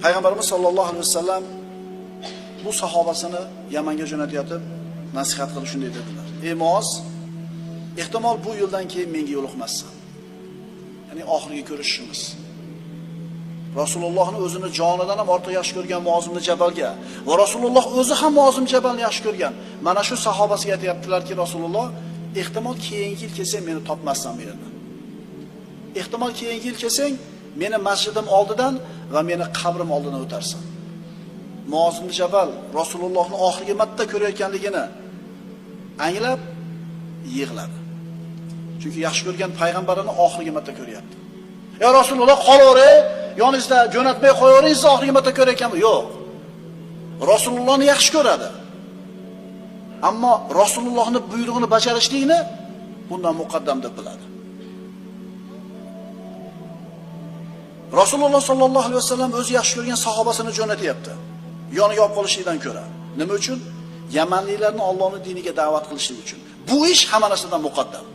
Payg'ambarimiz sollallohu alayhi vasallam bu sahobasini Yamanga jo'natayotib nasihat qilib shunday dedilar: "Ey Muoz, ehtimol bu yo'ldan keyin menga yo'liqmassan." Ya'ni oxirgi ko'rishishimiz. Rasulullohni o'zini jonidan ham ortiq yaxshi ko'rgan Muoz ibn Jabalga va Rasululloh o'zi ham Muoz ibn Jabalni yaxshi ko'rgan. Mana shu sahobasiga aytayaptilarki, Rasululloh, ehtimol keyingi yil kelsang meni topmassan bu yerda. Ehtimol keyingi yil kelsang meni masjidim oldidan va meni qabrim oldidan o'tarsan. Muoz ibn Jabal Rasulullohni oxirgi marta ko'rayotganligini anglab yig'ladi. Chunki yaxshi ko'rgan payg'ambarini oxirgi marta ko'ryapti. "Ya Rasululloh, qolaver, yoningizda jo'natmay qo'yavering, siz oxirgi marta ko'rayotganmi?" Yo'q. Rasulullohni yaxshi ko'radi. Ammo Rasulullohning buyrug'ini bajarishlikni bundan muqaddam deb biladi. Rasululloh sollallohu alayhi vasallam o'zi yaxshi ko'rgan sahobasini jo'natyapti. Yoniga olib qolishlikdan ko'ra. Nima uchun? Yamanliklarni Allohning diniga da'vat qilishlik uchun. Bu ish hamma narsadan muqaddam.